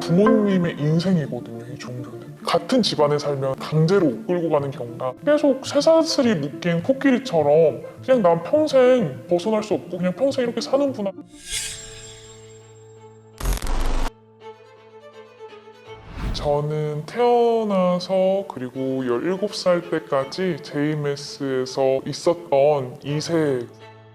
부모님의 인생이거든요, 이 종교는. 같은 집안에 살면 강제로 끌고 가는 경우가 계속 쇠사슬이 묶인 코끼리처럼 그냥 난 평생 벗어날 수 없고 그냥 평생 이렇게 사는구나. 저는 태어나서 그리고 17살 때까지 JMS에서 있었던 2세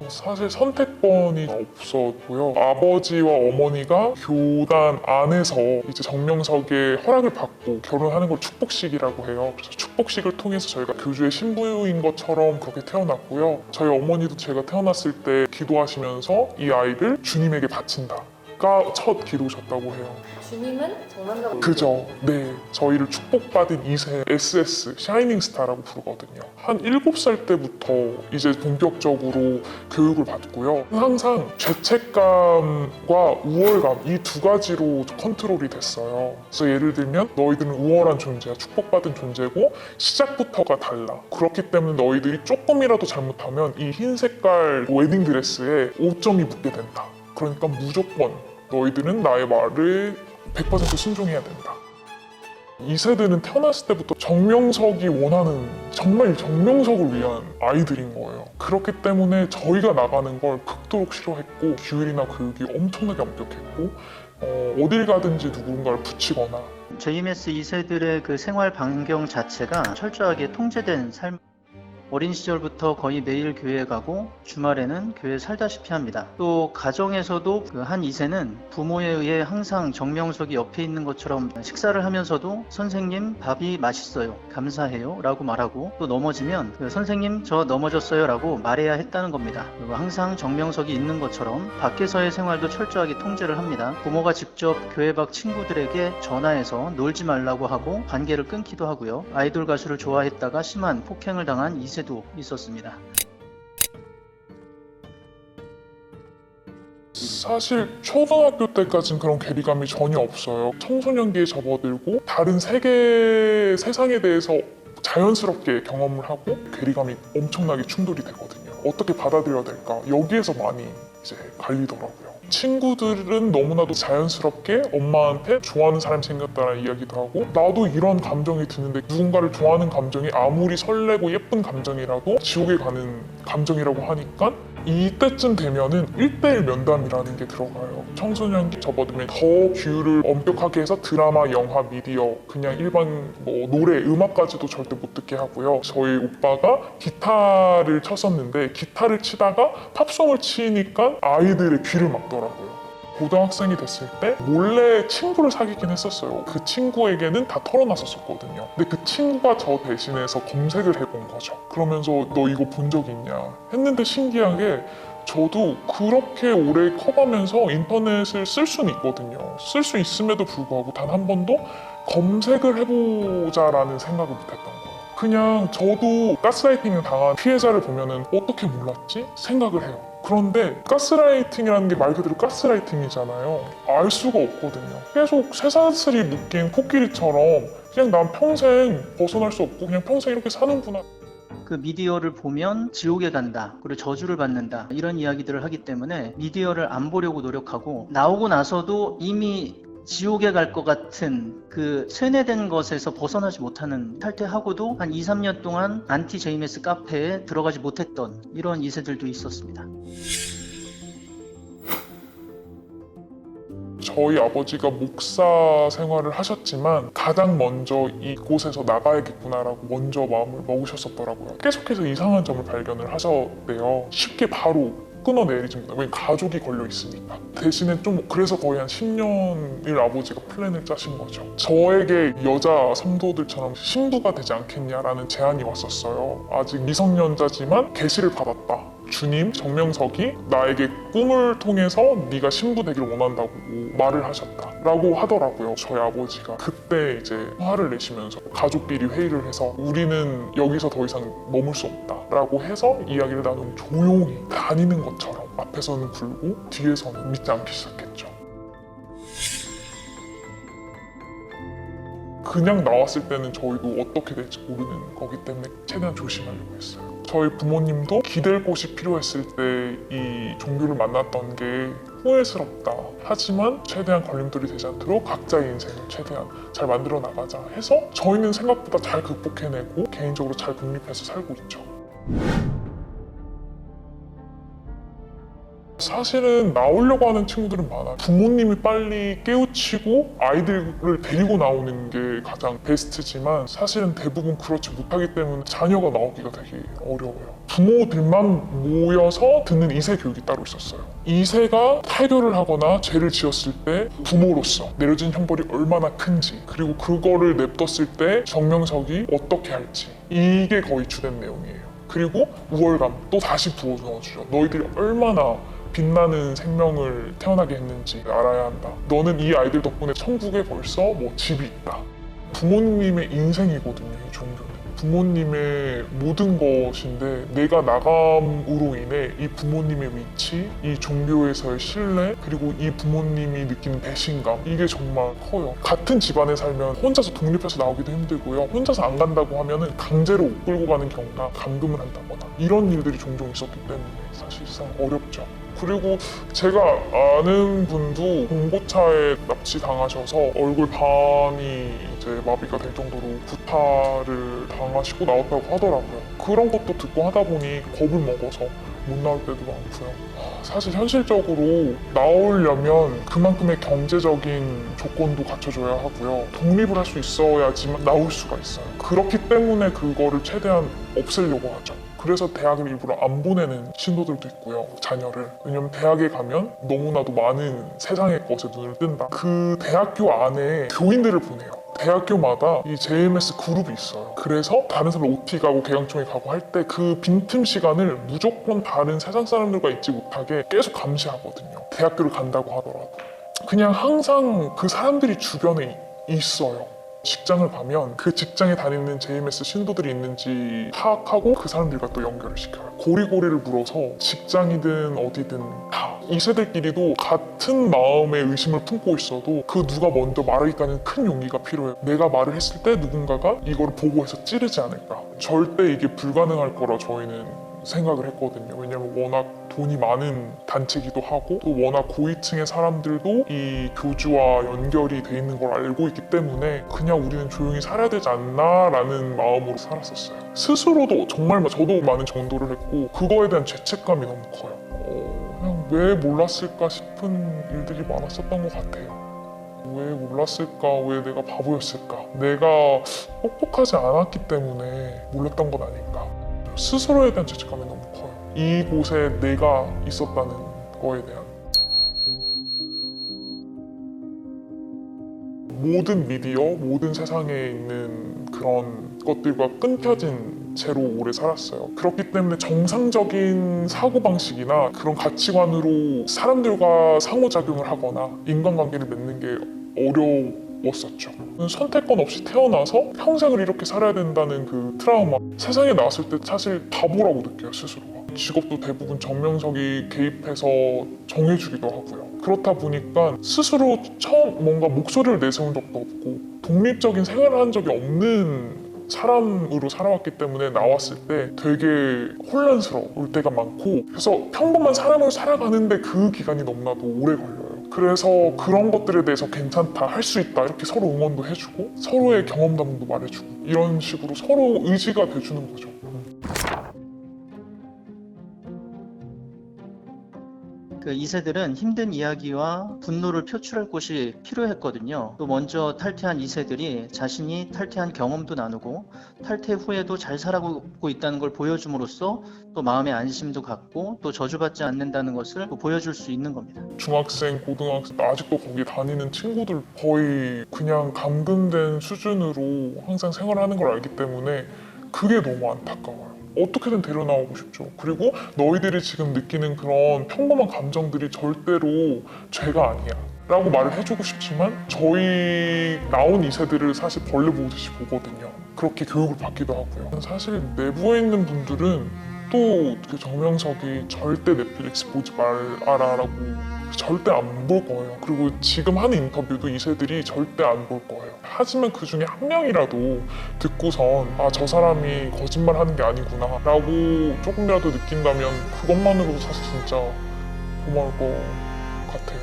사실 선택권이 없었고요. 아버지와 어머니가 교단 안에서 이제 정명석의 허락을 받고 결혼하는 걸 축복식이라고 해요. 그래서 축복식을 통해서 저희가 교주의 신부인 것처럼 그렇게 태어났고요. 저희 어머니도 제가 태어났을 때 기도하시면서 이 아이를 주님에게 바친다가 첫 기도셨다고 해요. 주님은 정상적으로 그죠. 네. 저희를 축복받은 2세 SS, 샤이닝 스타라고 부르거든요. 한 7살 때부터 이제 본격적으로 교육을 받고요. 항상 죄책감과 우월감 이 두 가지로 컨트롤이 됐어요. 그래서 예를 들면 너희들은 우월한 존재야, 축복받은 존재고 시작부터가 달라. 그렇기 때문에 너희들이 조금이라도 잘못하면 이 흰 색깔 웨딩드레스에 오점이 붙게 된다. 그러니까 무조건 너희들은 나의 말을 100% 순종해야 된다. 2세대는 태어났을 때부터 정명석이 원하는 정말 정명석을 위한 아이들인 거예요. 그렇기 때문에 저희가 나가는 걸 극도로 싫어했고 규율이나 교육이 엄청나게 엄격했고 어딜 가든지 누군가를 붙이거나 JMS 2세들의 그 생활 반경 자체가 철저하게 통제된 삶. 어린 시절부터 거의 매일 교회에 가고 주말에는 교회에 살다시피 합니다. 또 가정에서도 그 한 2세는 부모에 의해 항상 정명석이 옆에 있는 것처럼 식사를 하면서도 선생님 밥이 맛있어요, 감사해요 라고 말하고 또 넘어지면 그 선생님 저 넘어졌어요 라고 말해야 했다는 겁니다. 그리고 항상 정명석이 있는 것처럼 밖에서의 생활도 철저하게 통제를 합니다. 부모가 직접 교회 밖 친구들에게 전화해서 놀지 말라고 하고 관계를 끊기도 하고요. 아이돌 가수를 좋아했다가 심한 폭행을 당한 2세도 있었습니다. 사실 초등학교 때까지는 그런 괴리감이 전혀 없어요. 청소년기에 접어들고 다른 세상에 대해서 자연스럽게 경험을 하고 괴리감이 엄청나게 충돌이 되거든요. 어떻게 받아들여야 될까? 여기에서 많이 이제 갈리더라고요. 친구들은 너무나도 자연스럽게 엄마한테 좋아하는 사람이 생겼다는 이야기도 하고 나도 이런 감정이 드는데 누군가를 좋아하는 감정이 아무리 설레고 예쁜 감정이라도 지옥에 가는 감정이라고 하니까 이때쯤 되면은 1:1 면담이라는 게 들어가요. 청소년기 접어들면 더 규율을 엄격하게 해서 드라마, 영화, 미디어, 그냥 일반 노래, 음악까지도 절대 못 듣게 하고요. 저희 오빠가 기타를 쳤었는데 기타를 치다가 팝송을 치니까 아이들의 귀를 막더라고요. 고등학생이 됐을 때 몰래 친구를 사귀긴 했었어요. 그 친구에게는 다 털어놨었거든요. 근데 그 친구가 저 대신해서 검색을 해본 거죠. 그러면서 너 이거 본 적 있냐 했는데 신기하게 저도 그렇게 오래 커가면서 인터넷을 쓸 수는 있거든요. 쓸 수 있음에도 불구하고 단 한 번도 검색을 해보자라는 생각을 못했던 거예요. 그냥 저도 가스라이팅을 당한 피해자를 보면은 어떻게 몰랐지? 생각을 해요. 그런데 가스라이팅이라는 게 말 그대로 가스라이팅이잖아요. 알 수가 없거든요. 계속 쇠사슬이 묶인 코끼리처럼 그냥 난 평생 벗어날 수 없고 그냥 평생 이렇게 사는구나. 그 미디어를 보면 지옥에 간다, 그리고 저주를 받는다 이런 이야기들을 하기 때문에 미디어를 안 보려고 노력하고 나오고 나서도 이미 지옥에 갈 것 같은 그 세뇌된 것에서 벗어나지 못하는 탈퇴하고도 한 2, 3년 동안 안티 JMS 카페에 들어가지 못했던 이런 2세들도 있었습니다. 저희 아버지가 목사 생활을 하셨지만 가장 먼저 이곳에서 나가야겠구나라고 먼저 마음을 먹으셨었더라고요. 계속해서 이상한 점을 발견을 하셨대요. 쉽게 바로 끊어내리지 못해요. 왜냐면 가족이 걸려 있으니까. 대신에 좀 그래서 거의 한 10년을 아버지가 플랜을 짜신 거죠. 저에게 여자 성도들처럼 신부가 되지 않겠냐라는 제안이 왔었어요. 아직 미성년자지만 계시를 받았다. 주님, 정명석이 나에게 꿈을 통해서 네가 신부 되기를 원한다고 말을 하셨다라고 하더라고요. 저희 아버지가 그때 이제 화를 내시면서 가족끼리 회의를 해서 우리는 여기서 더 이상 머물 수 없다라고 해서 이야기를 나누면 조용히 다니는 것처럼 앞에서는 불고 뒤에서는 믿지 않기 시작했죠. 그냥 나왔을 때는 저희도 어떻게 될지 모르는 거기 때문에 최대한 조심하려고 했어요. 저희 부모님도 기댈 곳이 필요했을 때 이 종교를 만났던 게 후회스럽다. 하지만 최대한 걸림돌이 되지 않도록 각자의 인생을 최대한 잘 만들어 나가자 해서 저희는 생각보다 잘 극복해내고 개인적으로 잘 독립해서 살고 있죠. 사실은 나오려고 하는 친구들은 많아요. 부모님이 빨리 깨우치고 아이들을 데리고 나오는 게 가장 베스트지만 사실은 대부분 그렇지 못하기 때문에 자녀가 나오기가 되게 어려워요. 부모들만 모여서 듣는 2세 교육이 따로 있었어요. 2세가 태교를 하거나 죄를 지었을 때 부모로서 내려진 형벌이 얼마나 큰지, 그리고 그거를 냅뒀을 때 정명석이 어떻게 할지, 이게 거의 주된 내용이에요. 그리고 우월감 또 다시 부어 넣어주죠. 너희들이 얼마나 빛나는 생명을 태어나게 했는지 알아야 한다. 너는 이 아이들 덕분에 천국에 벌써 뭐 집이 있다. 부모님의 인생이거든요, 이 종교는. 부모님의 모든 것인데 내가 나감으로 인해 이 부모님의 위치, 이 종교에서의 신뢰, 그리고 이 부모님이 느끼는 배신감, 이게 정말 커요. 같은 집안에 살면 혼자서 독립해서 나오기도 힘들고요. 혼자서 안 간다고 하면은 강제로 끌고 가는 경우나 감금을 한다거나 이런 일들이 종종 있었기 때문에 사실상 어렵죠. 그리고 제가 아는 분도 공고차에 납치당하셔서 얼굴 반이 이제 마비가 될 정도로 구타를 당하시고 나왔다고 하더라고요. 그런 것도 듣고 하다 보니 겁을 먹어서 못 나올 때도 많고요. 사실 현실적으로 나오려면 그만큼의 경제적인 조건도 갖춰줘야 하고요. 독립을 할 수 있어야지만 나올 수가 있어요. 그렇기 때문에 그거를 최대한 없애려고 하죠. 그래서 대학을 일부러 안 보내는 신도들도 있고요, 자녀를. 왜냐면 대학에 가면 너무나도 많은 세상의 것에 눈을 뜬다. 그 대학교 안에 교인들을 보내요. 대학교마다 이 JMS 그룹이 있어요. 그래서 다른 사람 OT 가고 개강총회 가고 할 때 그 빈틈 시간을 무조건 다른 세상 사람들과 있지 못하게 계속 감시하거든요. 대학교를 간다고 하더라도. 그냥 항상 그 사람들이 주변에 있어요. 직장을 가면 그 직장에 다니는 JMS 신도들이 있는지 파악하고 그 사람들과 또 연결을 시켜요. 고리고리를 물어서 직장이든 어디든 다. 2세들끼리도 같은 마음의 의심을 품고 있어도 그 누가 먼저 말하기까지는 큰 용기가 필요해요. 내가 말을 했을 때 누군가가 이거를 보고해서 찌르지 않을까. 절대 이게 불가능할 거라 저희는 생각을 했거든요. 왜냐면 워낙 돈이 많은 단체이기도 하고 또 워낙 고위층의 사람들도 이 교주와 연결이 돼 있는 걸 알고 있기 때문에 그냥 우리는 조용히 살아야 되지 않나 라는 마음으로 살았었어요. 스스로도 정말 저도 많은 전도를 했고 그거에 대한 죄책감이 너무 커요. 그냥 왜 몰랐을까 싶은 일들이 많았었던 것 같아요. 왜 몰랐을까? 왜 내가 바보였을까? 내가 똑똑하지 않았기 때문에 몰랐던 건 아닐까? 스스로에 대한 죄책감이 너무 커요. 이곳에 내가 있었다는 거에 대한. 모든 미디어, 모든 세상에 있는 그런 것들과 끊겨진 채로 오래 살았어요. 그렇기 때문에 정상적인 사고방식이나 그런 가치관으로 사람들과 상호작용을 하거나 인간관계를 맺는 게 어려웠었죠. 선택권 없이 태어나서 평생을 이렇게 살아야 된다는 그 트라우마. 세상에 나왔을 때 사실 바보라고 느껴요, 스스로가. 직업도 대부분 정명석이 개입해서 정해주기도 하고요. 그렇다 보니까 스스로 처음 뭔가 목소리를 내세운 적도 없고 독립적인 생활을 한 적이 없는 사람으로 살아왔기 때문에 나왔을 때 되게 혼란스러울 때가 많고 그래서 평범한 사람으로 살아가는데 그 기간이 너무나도 오래 걸려요. 그래서 그런 것들에 대해서 괜찮다, 할 수 있다 이렇게 서로 응원도 해주고 서로의 경험담도 말해주고 이런 식으로 서로 의지가 돼주는 거죠. 그 2세들은 힘든 이야기와 분노를 표출할 곳이 필요했거든요. 또 먼저 탈퇴한 2세들이 자신이 탈퇴한 경험도 나누고 탈퇴 후에도 잘 살아가고 있다는 걸 보여줌으로써 또 마음의 안심도 갖고 또 저주받지 않는다는 것을 또 보여줄 수 있는 겁니다. 중학생, 고등학생, 아직도 거기 다니는 친구들 거의 그냥 감금된 수준으로 항상 생활하는 걸 알기 때문에 그게 너무 안타까워요. 어떻게든 데려나오고 싶죠. 그리고 너희들이 지금 느끼는 그런 평범한 감정들이 절대로 죄가 아니야 라고 말을 해주고 싶지만 저희 나온 2세들을 사실 벌레 보듯이 보거든요. 그렇게 교육을 받기도 하고요. 사실 내부에 있는 분들은 또 그 정명석이 절대 넷플릭스 보지 말아라라고 절대 안 볼 거예요. 그리고 지금 하는 인터뷰도 2세들이 절대 안 볼 거예요. 하지만 그 중에 한 명이라도 듣고선 아, 저 사람이 거짓말 하는 게 아니구나 라고 조금이라도 느낀다면 그것만으로도 사실 진짜 고마울 것 같아요.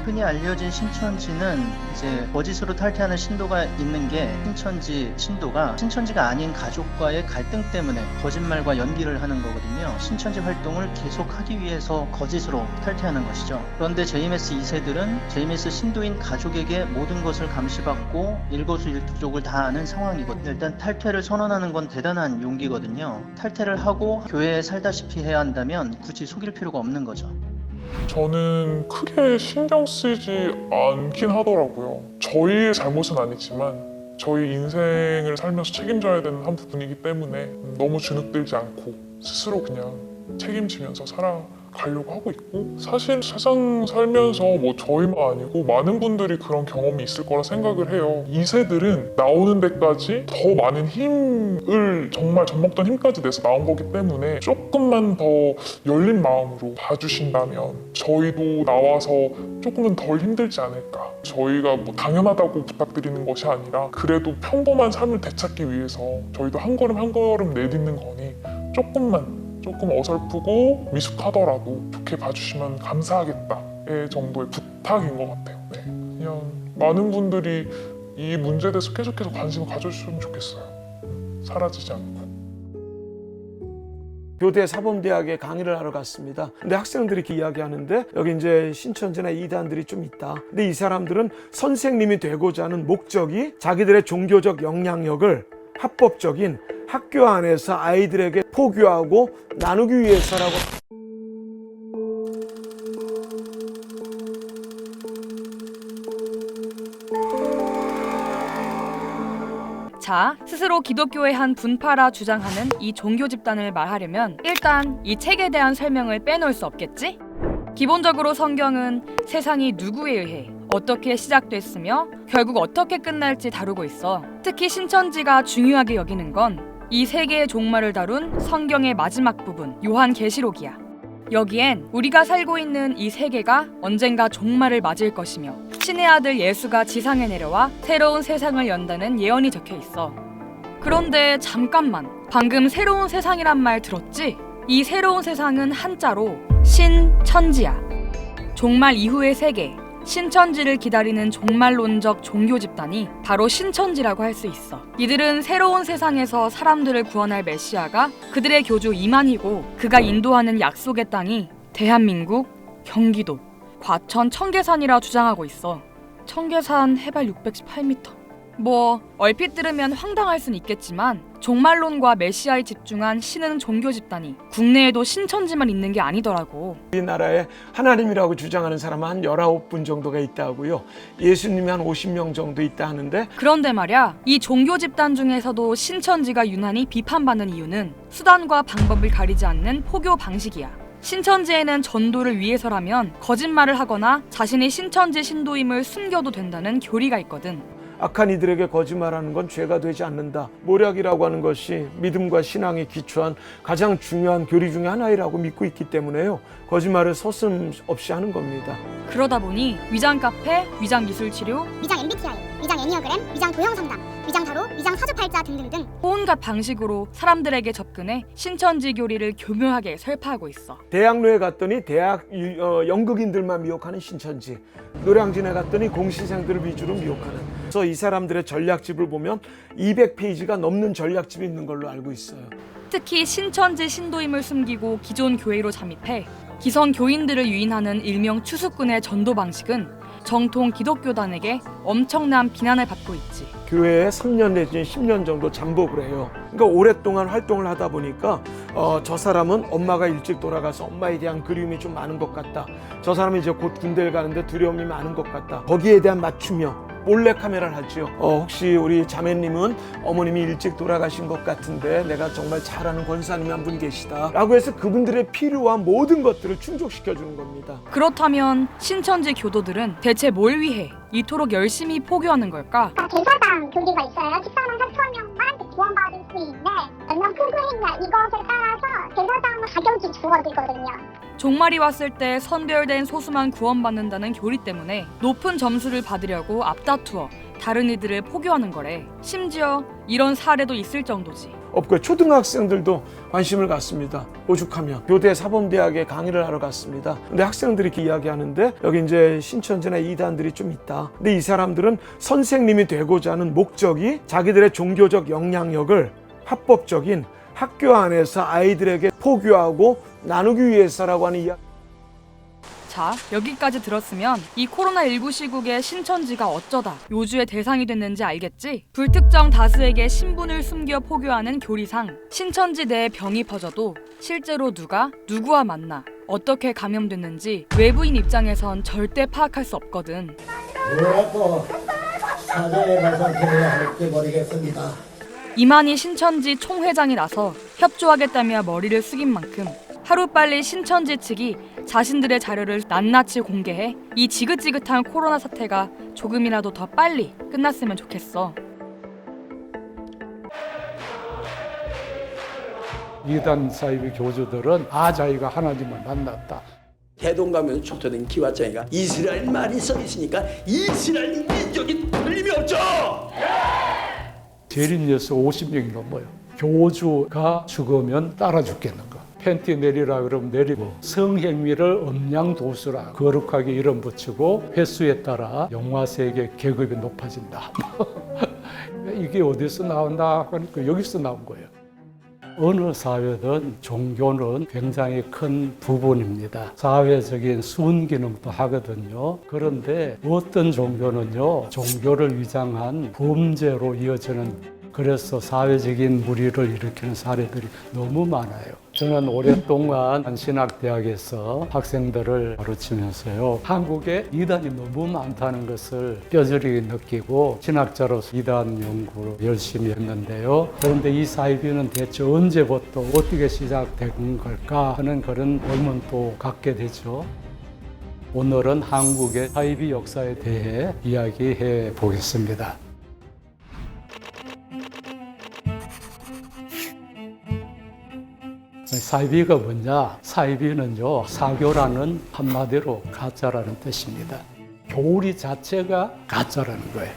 흔히 알려진 신천지는 이제 거짓으로 탈퇴하는 신도가 있는 게 신천지 신도가 신천지가 아닌 가족과의 갈등 때문에 거짓말과 연기를 하는 거거든요. 신천지 활동을 계속하기 위해서 거짓으로 탈퇴하는 것이죠. 그런데 JMS 2세들은 JMS 신도인 가족에게 모든 것을 감시받고 일거수일투족을 다 아는 상황이거든요. 일단 탈퇴를 선언하는 건 대단한 용기거든요. 탈퇴를 하고 교회에 살다시피 해야 한다면 굳이 속일 필요가 없는 거죠. 저는 크게 신경 쓰지 않긴 하더라고요. 저희의 잘못은 아니지만 저희 인생을 살면서 책임져야 되는 한 부분이기 때문에 너무 주눅들지 않고 스스로 그냥 책임지면서 살아가려고 하고 있고, 사실 세상 살면서 뭐 저희만 아니고 많은 분들이 그런 경험이 있을 거라 생각을 해요. 2세들은 나오는 데까지 더 많은 힘을 정말 젖먹던 힘까지 내서 나온 거기 때문에 조금만 더 열린 마음으로 봐주신다면 저희도 나와서 조금은 덜 힘들지 않을까. 저희가 뭐 당연하다고 부탁드리는 것이 아니라 그래도 평범한 삶을 되찾기 위해서 저희도 한 걸음 한 걸음 내딛는 거니 조금 어설프고 미숙하더라도 좋게 봐주시면 감사하겠다의 정도의 부탁인 것 같아요. 네. 그냥 많은 분들이 이 문제에 대해서 계속해서 관심을 가져주셨으면 좋겠어요. 사라지지 않고. 교대 사범대학에 강의를 하러 갔습니다. 근데 학생들이 이렇게 이야기하는데 여기 이제 신천지나 이단들이 좀 있다. 근데 이 사람들은 선생님이 되고자 하는 목적이 자기들의 종교적 영향력을 합법적인 학교 안에서 아이들에게 포교하고 나누기 위해서라고. 자, 스스로 기독교의 한 분파라 주장하는 이 종교 집단을 말하려면 일단 이 책에 대한 설명을 빼놓을 수 없겠지? 기본적으로 성경은 세상이 누구에 의해 어떻게 시작됐으며 결국 어떻게 끝날지 다루고 있어. 특히 신천지가 중요하게 여기는 건 이 세 개의 종말을 다룬 성경의 마지막 부분, 요한계시록이야. 여기엔 우리가 살고 있는 이 세계가 언젠가 종말을 맞을 것이며 신의 아들 예수가 지상에 내려와 새로운 세상을 연다는 예언이 적혀 있어. 그런데 잠깐만, 방금 새로운 세상이란 말 들었지? 이 새로운 세상은 한자로 신천지야. 종말 이후의 세계, 신천지를 기다리는 종말론적 종교 집단이 바로 신천지라고 할 수 있어. 이들은 새로운 세상에서 사람들을 구원할 메시아가 그들의 교주 이만희고, 그가 인도하는 약속의 땅이 대한민국, 경기도, 과천 청계산이라 주장하고 있어. 청계산 해발 618m. 뭐 얼핏 들으면 황당할 순 있겠지만 종말론과 메시아에 집중한 신흥 종교 집단이 국내에도 신천지만 있는 게 아니더라고. 우리나라에 하나님이라고 주장하는 사람은 한 19분 정도가 있다 하고요. 예수님이 한 50명 정도 있다 하는데, 그런데 말야, 이 종교 집단 중에서도 신천지가 유난히 비판받는 이유는 수단과 방법을 가리지 않는 포교 방식이야. 신천지에는 전도를 위해서라면 거짓말을 하거나 자신이 신천지 신도임을 숨겨도 된다는 교리가 있거든. 악한 이들에게 거짓말하는 건 죄가 되지 않는다. 모략이라고 하는 것이 믿음과 신앙에 기초한 가장 중요한 교리 중에 하나이라고 믿고 있기 때문에요. 거짓말을 서슴없이 하는 겁니다. 그러다 보니 위장 카페, 위장 미술 치료, 위장 MBTI, 위장 애니어그램, 위장 도형 상담, 위장 타로, 위장 사주팔자 등등등 온갖 방식으로 사람들에게 접근해 신천지 교리를 교묘하게 설파하고 있어. 대학로에 갔더니 대학 연극인들만 미혹하는 신천지, 노량진에 갔더니 공시생들을 위주로 미혹하는. 그래서 이 사람들의 전략집을 보면 200페이지가 넘는 전략집이 있는 걸로 알고 있어요. 특히 신천지 신도임을 숨기고 기존 교회로 잠입해 기성 교인들을 유인하는 일명 추수꾼의 전도 방식은 정통 기독교단에게 엄청난 비난을 받고 있지. 교회에 3년 내지 10년 정도 잠복을 해요. 그러니까 오랫동안 활동을 하다 보니까 저 사람은 엄마가 일찍 돌아가서 엄마에 대한 그리움이 좀 많은 것 같다. 저 사람이 이제 곧 군대를 가는데 두려움이 많은 것 같다. 거기에 대한 맞춤형 몰래카메라를 하죠. 혹시 우리 자매님은 어머님이 일찍 돌아가신 것 같은데 내가 정말 잘하는 권사님이 한 분 계시다 라고 해서 그분들의 필요한 모든 것들을 충족시켜주는 겁니다. 그렇다면 신천지 교도들은 대체 뭘 위해 이토록 열심히 포교하는 걸까? 대사당 교리가 있어요. 14만 3천 명만 구원받을 수 있는 몇 명 포교했냐 이것에 따라서 대사당 가격이 주어지거든요. 종말이 왔을 때 선별된 소수만 구원받는다는 교리 때문에 높은 점수를 받으려고 앞다투어 다른 이들을 포교하는 거래. 심지어 이런 사례도 있을 정도지. 없고요. 초등학생들도 관심을 갖습니다. 오죽하면 교대 사범대학에 강의를 하러 갔습니다. 근데 학생들이 이렇게 이야기하는데 여기 이제 신천지나 이단들이 좀 있다. 근데 이 사람들은 선생님이 되고자 하는 목적이 자기들의 종교적 영향력을 합법적인 학교 안에서 아이들에게 포교하고 나누기 위해서라고 하는 이야기. 자, 여기까지 들었으면 이 코로나19 시국에 신천지가 어쩌다 요주의 대상이 됐는지 알겠지? 불특정 다수에게 신분을 숨겨 포교하는 교리상, 신천지 내에 병이 퍼져도 실제로 누가 누구와 만나 어떻게 감염됐는지 외부인 입장에선 절대 파악할 수 없거든. 뭐라고 사죄의 말씀 드려야 할지 모르겠습니다. 이만희 신천지 총회장이 나서 협조하겠다며 머리를 숙인 만큼 하루빨리 신천지 측이 자신들의 자료를 낱낱이 공개해 이 지긋지긋한 코로나 사태가 조금이라도 더 빨리 끝났으면 좋겠어. 이단 사이비 교주들은 자기가 하나님을 만났다. 대동강에서 초토된 기와장이가 이스라엘 말이 써 있으니까 이스라엘 민족이 틀림이 없죠. 재림예수 50명이 넘어요. 교주가 죽으면 따라 죽겠는 거. 팬티 내리라 그러면 내리고, 성행위를 음양도수라 거룩하게 이름 붙이고 횟수에 따라 영화세계 계급이 높아진다. 이게 어디서 나온다 하니까 여기서 나온 거예요. 어느 사회든 종교는 굉장히 큰 부분입니다. 사회적인 순기능도 하거든요. 그런데 어떤 종교는요, 종교를 위장한 범죄로 이어지는, 그래서 사회적인 무리를 일으키는 사례들이 너무 많아요. 저는 오랫동안 신학대학에서 학생들을 가르치면서요, 한국에 이단이 너무 많다는 것을 뼈저리게 느끼고 신학자로서 이단 연구를 열심히 했는데요. 그런데 이 사이비는 대체 언제부터 어떻게 시작된 걸까 하는 그런 의문도 갖게 되죠. 오늘은 한국의 사이비 역사에 대해 이야기해 보겠습니다. 사이비가 뭐냐? 사이비는요, 사교라는 한마디로 가짜라는 뜻입니다. 교리 자체가 가짜라는 거예요.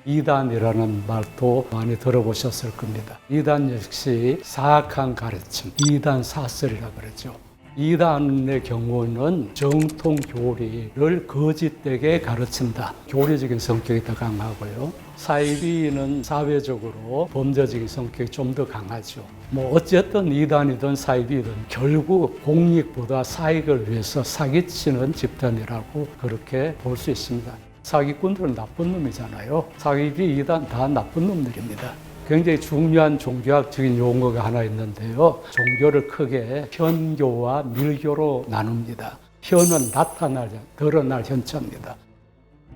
이단이라는 말도 많이 들어보셨을 겁니다. 이단 역시 사악한 가르침, 이단 사설이라고 그러죠. 이단의 경우는 정통 교리를 거짓되게 가르친다. 교리적인 성격이 더 강하고요. 사이비는 사회적으로 범죄적인 성격이 좀 더 강하죠. 어쨌든 이단이든 사이비든 결국 공익보다 사익을 위해서 사기치는 집단이라고 그렇게 볼 수 있습니다. 사기꾼들은 나쁜 놈이잖아요. 사이비, 이단 다 나쁜 놈들입니다. 굉장히 중요한 종교학적인 용어가 하나 있는데요. 종교를 크게 현교와 밀교로 나눕니다. 현은 나타날, 드러날 현자입니다.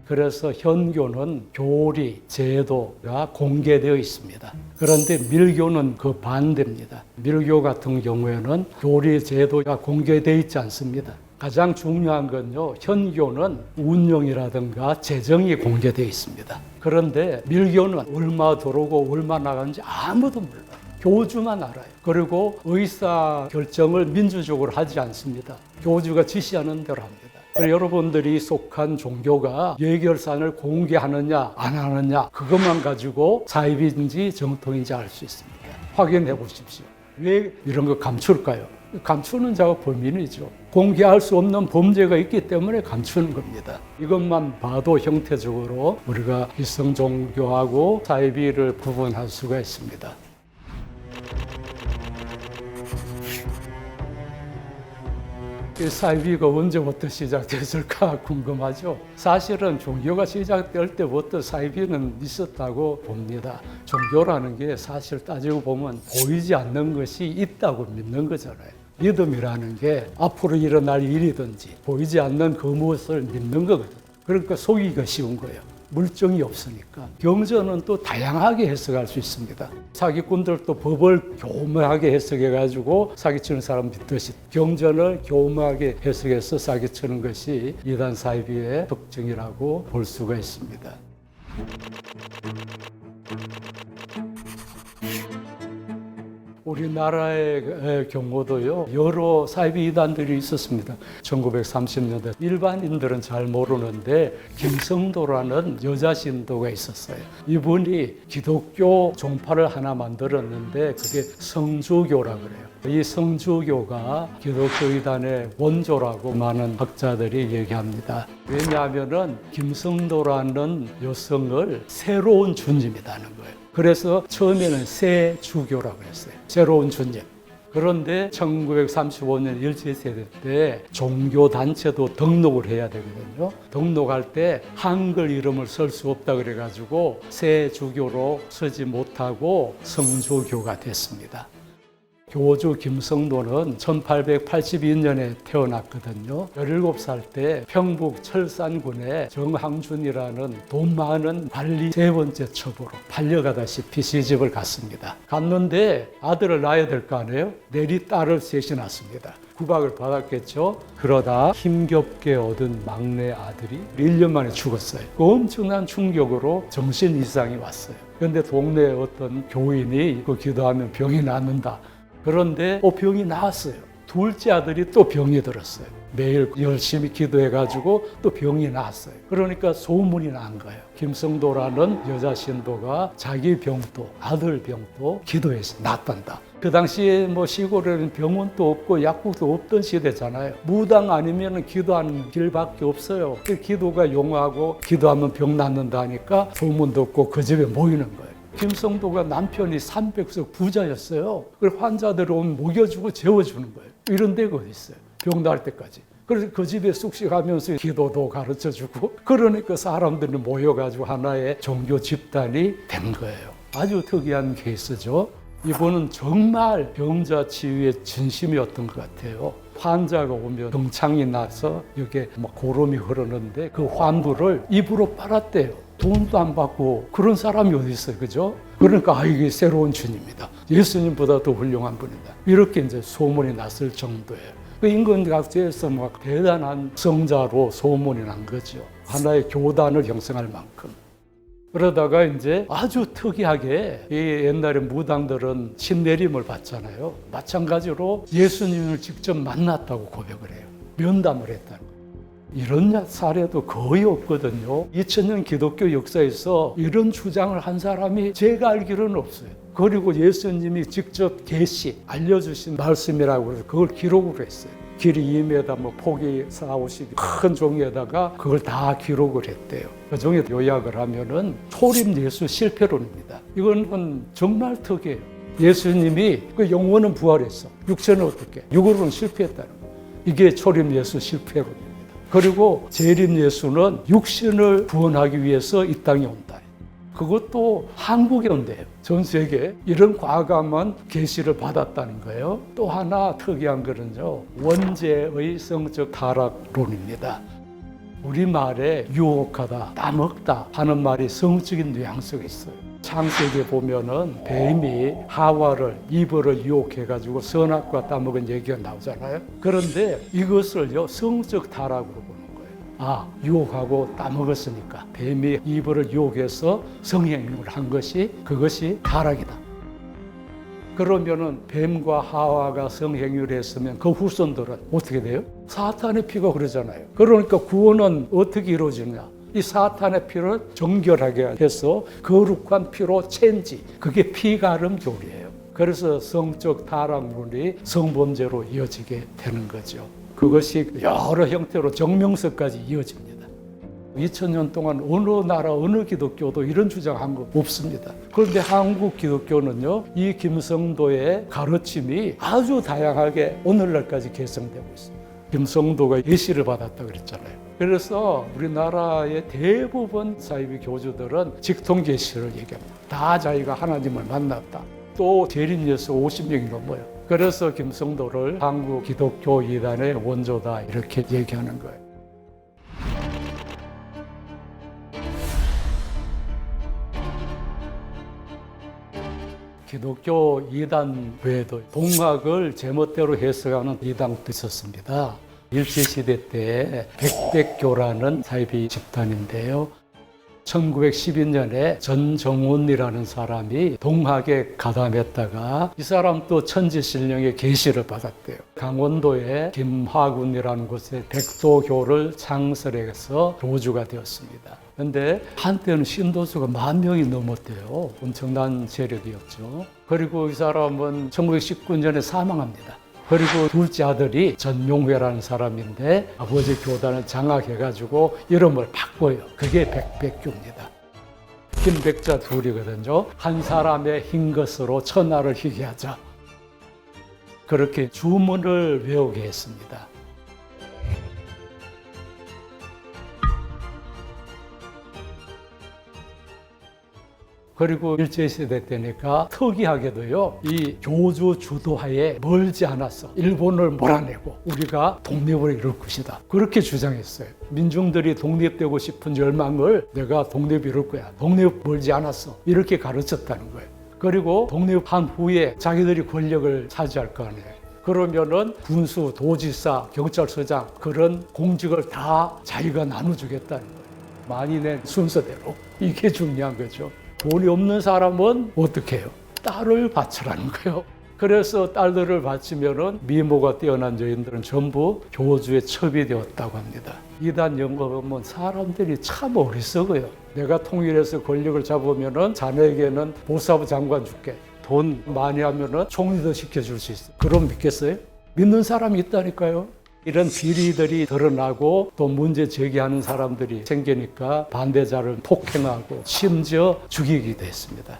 그래서 현교는 교리, 제도가 공개되어 있습니다. 그런데 밀교는 그 반대입니다. 밀교 같은 경우에는 교리, 제도가 공개되어 있지 않습니다. 가장 중요한 건요, 현교는 운영이라든가 재정이 공개되어 있습니다. 그런데 밀교는 얼마 들어오고 얼마 나가는지 아무도 몰라요. 교주만 알아요. 그리고 의사 결정을 민주적으로 하지 않습니다. 교주가 지시하는 대로 합니다. 여러분들이 속한 종교가 예결산을 공개하느냐 안 하느냐, 그것만 가지고 사이비인지 정통인지 알 수 있습니다. 확인해 보십시오. 왜 이런 거 감출까요? 감추는 자가 범인이죠. 공개할 수 없는 범죄가 있기 때문에 감추는 겁니다. 이것만 봐도 형태적으로 우리가 기성 종교하고 사이비를 구분할 수가 있습니다. 이 사이비가 언제부터 시작됐을까 궁금하죠? 사실은 종교가 시작될 때부터 사이비는 있었다고 봅니다. 종교라는 게 사실 따지고 보면 보이지 않는 것이 있다고 믿는 거잖아요. 믿음이라는 게 앞으로 일어날 일이든지 보이지 않는 그 무엇을 믿는 거거든요. 그러니까 속이기가 쉬운 거예요. 물증이 없으니까. 경전은 또 다양하게 해석할 수 있습니다. 사기꾼들도 법을 교묘하게 해석해가지고 사기치는 사람 믿듯이 경전을 교묘하게 해석해서 사기치는 것이 이단 사이비의 특징이라고 볼 수가 있습니다. 우리나라의 경우도요, 여러 사이비 이단들이 있었습니다. 1930년대 일반인들은 잘 모르는데 김성도라는 여자 신도가 있었어요. 이분이 기독교 종파를 하나 만들었는데 그게 성주교라 그래요. 이 성주교가 기독교 이단의 원조라고 많은 학자들이 얘기합니다. 왜냐하면은 김성도라는 여성을 새로운 주님이라는 거예요. 그래서 처음에는 새 주교라고 했어요. 새로운 주님. 그런데 1935년 일제시대 때 종교단체도 등록을 해야 되거든요. 등록할 때 한글 이름을 쓸 수 없다 그래가지고 새 주교로 쓰지 못하고 성주교가 됐습니다. 교주 김성도는 1882년에 태어났거든요. 17살 때 평북 철산군에 정항준이라는 돈 많은 관리 세 번째 첩으로 팔려가다시피 시집을 갔습니다. 갔는데 아들을 낳아야 될 거 아니에요? 내리 딸을 셋이 낳습니다. 구박을 받았겠죠. 그러다 힘겹게 얻은 막내 아들이 1년 만에 죽었어요. 그 엄청난 충격으로 정신 이상이 왔어요. 그런데 동네에 어떤 교인이 그 기도하면 병이 낫는다. 그런데 병이 나았어요. 둘째 아들이 또 병이 들었어요. 매일 열심히 기도해가지고 또 병이 나았어요. 그러니까 소문이 난 거예요. 김성도라는 여자 신도가 자기 병도 아들 병도 기도해서 낫단다. 그 당시에 시골에는 병원도 없고 약국도 없던 시대잖아요. 무당 아니면 기도하는 길밖에 없어요. 그 기도가 용하고 기도하면 병 낫는다 하니까 소문 듣고 그 집에 모이는 거예요. 김성도가 남편이 300석 부자였어요. 그래서 환자들 오면 먹여주고 재워주는 거예요. 이런 데가 어디 있어요. 병 나을 때까지. 그래서 그 집에 숙식하면서 기도도 가르쳐주고 그러니까 사람들이 모여가지고 하나의 종교 집단이 된 거예요. 아주 특이한 케이스죠. 이분은 정말 병자 치유의 진심이었던 것 같아요. 환자가 오면 병창이 나서 여기에 고름이 흐르는데 그 환부를 입으로 빨았대요. 돈도 안 받고 그런 사람이 어디 있어요, 그죠? 그러니까 이게 새로운 주님이다. 예수님보다 더 훌륭한 분이다. 이렇게 이제 소문이 났을 정도예요. 그 인근각지에서 대단한 성자로 소문이 난 거죠. 하나의 교단을 형성할 만큼. 그러다가 이제 아주 특이하게 이 옛날에 무당들은 신내림을 받잖아요. 마찬가지로 예수님을 직접 만났다고 고백을 해요. 면담을 했다는 거예요. 이런 사례도 거의 없거든요. 2000년 기독교 역사에서 이런 주장을 한 사람이 제가 알기로는 없어요. 그리고 예수님이 직접 계시, 알려주신 말씀이라고 해서 그걸 기록을 했어요. 길이 2m, 폭이 40, 큰 종이에다가 그걸 다 기록을 했대요. 그 종에 요약을 하면은 초림 예수 실패론입니다. 이건 정말 특이해요. 예수님이 그 영혼은 부활했어. 육체는 어떻게? 육으로는 실패했다는 거예요. 이게 초림 예수 실패론입니다. 그리고 재림 예수는 육신을 구원하기 위해서 이 땅에 온다. 그것도 한국에 온대요. 전 세계에 이런 과감한 계시를 받았다는 거예요. 또 하나 특이한 거는요, 원죄의 성적 타락론입니다. 우리말에 유혹하다, 따먹다 하는 말이 성적인 뉘앙스가 있어요. 창세기에 보면은 뱀이 하와를 이브를 유혹해가지고 선악과 따먹은 얘기가 나오잖아요. 그런데 이것을요, 성적 타락으로 보는 거예요. 유혹하고 따먹었으니까 뱀이 이브를 유혹해서 성행위를 한 것이 그것이 타락이다. 그러면은 뱀과 하와가 성행위를 했으면 그 후손들은 어떻게 돼요? 사탄의 피가 그러잖아요. 그러니까 구원은 어떻게 이루어지느냐? 이 사탄의 피를 정결하게 해서 거룩한 피로 체인지, 그게 피가름 교리예요. 그래서 성적 타락론이 성범죄로 이어지게 되는 거죠. 그것이 여러 형태로 정명서까지 이어집니다. 2000년 동안 어느 나라 어느 기독교도 이런 주장한 거 없습니다. 그런데 한국 기독교는요, 이 김성도의 가르침이 아주 다양하게 오늘날까지 개성되고 있습니다. 김성도가 예시를 받았다 그랬잖아요. 그래서 우리나라의 대부분 사이비 교주들은 직통계시를 얘기합니다. 다 자기가 하나님을 만났다. 또 재림예수 50명이 넘어요. 그래서 김성도를 한국 기독교 이단의 원조다 이렇게 얘기하는 거예요. 기독교 이단 외에도 동학을 제멋대로 해석하는 이단도 있었습니다. 일제시대 때 백백교라는 사이비 집단인데요. 1912년에 전정훈이라는 사람이 동학에 가담했다가 이 사람 또 천지신령의 계시를 받았대요. 강원도에 김화군이라는 곳에 백도교를 창설해서 교주가 되었습니다. 근데 한때는 신도수가 10,000명이 넘었대요. 엄청난 세력이었죠. 그리고 이 사람은 1919년에 사망합니다. 그리고 둘째 아들이 전용회라는 사람인데 아버지 교단을 장악해가지고 이름을 바꿔요. 그게 백백교입니다. 흰백자 둘이거든요. 한 사람의 흰 것으로 천하를 희게 하자. 그렇게 주문을 외우게 했습니다. 그리고 일제시대 때니까 특이하게도요, 이 교주 주도하에 멀지 않았어. 일본을 몰아내고 우리가 독립을 이룰 것이다. 그렇게 주장했어요. 민중들이 독립되고 싶은 열망을 내가 독립 이룰 거야. 독립 멀지 않았어. 이렇게 가르쳤다는 거예요. 그리고 독립한 후에 자기들이 권력을 차지할 거 아니에요. 그러면은 군수, 도지사, 경찰서장 그런 공직을 다 자기가 나눠주겠다는 거예요. 만인의 순서대로. 이게 중요한 거죠. 돈이 없는 사람은 어떻게 해요? 딸을 바치라는 거예요. 그래서 딸들을 바치면은 미모가 뛰어난 여인들은 전부 교주의 첩이 되었다고 합니다. 이단 영업은 사람들이 참 어리석어요. 내가 통일해서 권력을 잡으면은 자네에게는 보사부 장관 줄게. 돈 많이 하면은 총리도 시켜줄 수 있어. 그럼 믿겠어요? 믿는 사람이 있다니까요. 이런 비리들이 드러나고 또 문제 제기하는 사람들이 생기니까 반대자를 폭행하고 심지어 죽이기도 했습니다.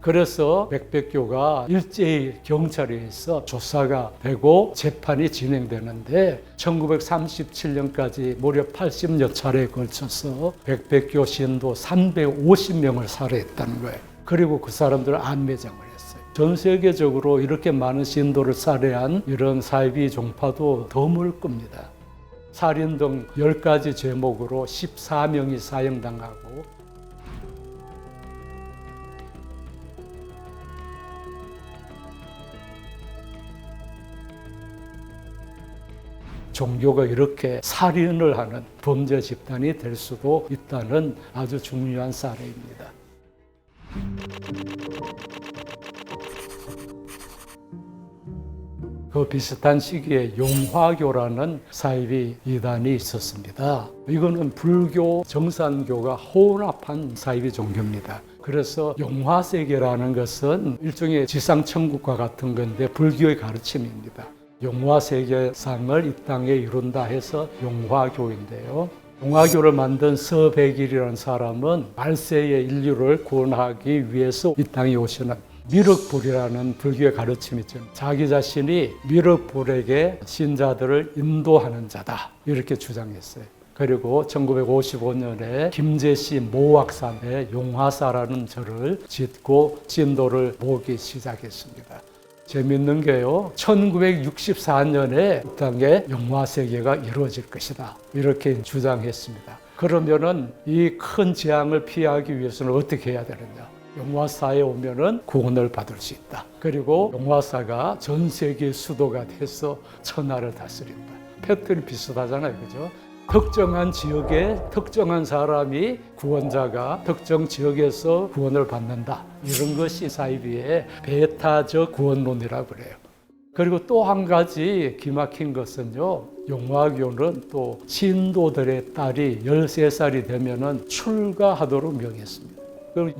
그래서 백백교가 일제히 경찰에 의해서 조사가 되고 재판이 진행되는데 1937년까지 무려 80여 차례에 걸쳐서 백백교 신도 350명을 살해했다는 거예요. 그리고 그 사람들을 안매장을 했어요. 전 세계적으로 이렇게 많은 신도를 살해한 이런 사이비 종파도 드물 겁니다. 살인 등 10가지 죄목으로 14명이 사형당하고 종교가 이렇게 살인을 하는 범죄 집단이 될 수도 있다는 아주 중요한 사례입니다. 그 비슷한 시기에 용화교라는 사이비 이단이 있었습니다. 이거는 불교, 정산교가 혼합한 사이비 종교입니다. 그래서 용화세계라는 것은 일종의 지상천국과 같은 건데 불교의 가르침입니다. 용화세계상을 이 땅에 이룬다 해서 용화교인데요. 용화교를 만든 서백일이라는 사람은 말세의 인류를 구원하기 위해서 이 땅에 오시는 미륵불이라는 불교의 가르침이죠. 자기 자신이 미륵불에게 신자들을 인도하는 자다 이렇게 주장했어요. 그리고 1955년에 김제시 모악산에 용화사라는 절을 짓고 진도를 모으기 시작했습니다. 재밌는 게요, 1964년에 이 땅에 용화세계가 이루어질 것이다 이렇게 주장했습니다. 그러면은 이 큰 재앙을 피하기 위해서는 어떻게 해야 되느냐? 용화사에 오면은 구원을 받을 수 있다. 그리고 용화사가 전 세계 수도가 돼서 천하를 다스린다. 패턴이 비슷하잖아요, 그죠? 특정한 지역에 특정한 사람이 구원자가 특정 지역에서 구원을 받는다. 이런 것이 사이비의 베타적 구원론이라고 그래요. 그리고 또 한 가지 기막힌 것은요, 용화교는 또 신도들의 딸이 13살이 되면은 출가하도록 명했습니다.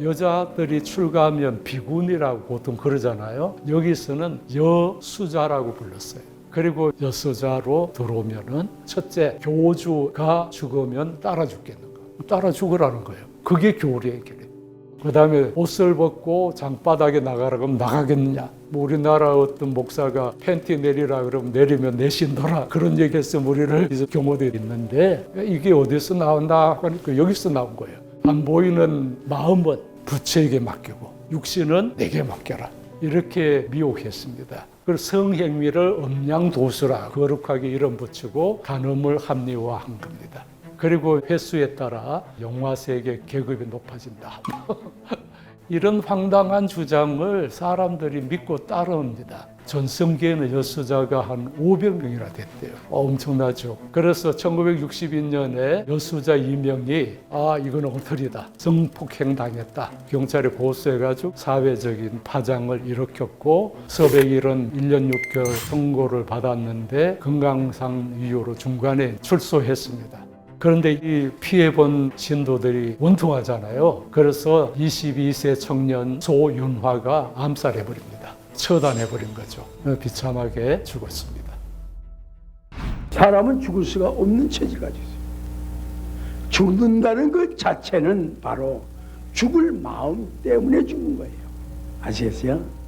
여자들이 출가하면 비군이라고 보통 그러잖아요. 여기서는 여수자라고 불렀어요. 그리고 여수자로 들어오면은 첫째, 교주가 죽으면 따라 죽겠는 거. 따라 죽으라는 거예요. 그게 교리의 길이에요. 그 다음에 옷을 벗고 장바닥에 나가라 그러면 나가겠느냐. 뭐 우리나라 어떤 목사가 팬티 내리라 그러면 내리면 내 신도라. 그런 얘기했으면 우리를 이제 교모들이 있는데 이게 어디서 나온다 하니까 여기서 나온 거예요. 안 보이는 마음은 부처에게 맡기고 육신은 내게 맡겨라. 이렇게 미혹했습니다. 그래서 성행위를 음양도수라 거룩하게 이름 붙이고 간음을 합리화한 겁니다. 그리고 횟수에 따라 용화세계 계급이 높아진다. 이런 황당한 주장을 사람들이 믿고 따릅니다. 전성기에는 여수자가 한 500명이나 됐대요. 엄청나죠. 그래서 1962년에 여수자 2명이 이건 엉터리다. 성폭행 당했다. 경찰에 보수해가지고 사회적인 파장을 일으켰고 서백일은 1년 6개월 선고를 받았는데 건강상 이유로 중간에 출소했습니다. 그런데 이 피해본 신도들이 원통하잖아요. 그래서 22세 청년 소윤화가 암살해버립니다. 처단해버린 거죠. 비참하게 죽었습니다. 사람은 죽을 수가 없는 체질을 가지고 있어요. 죽는다는 것 자체는 바로 죽을 마음 때문에 죽는 거예요. 아시겠어요?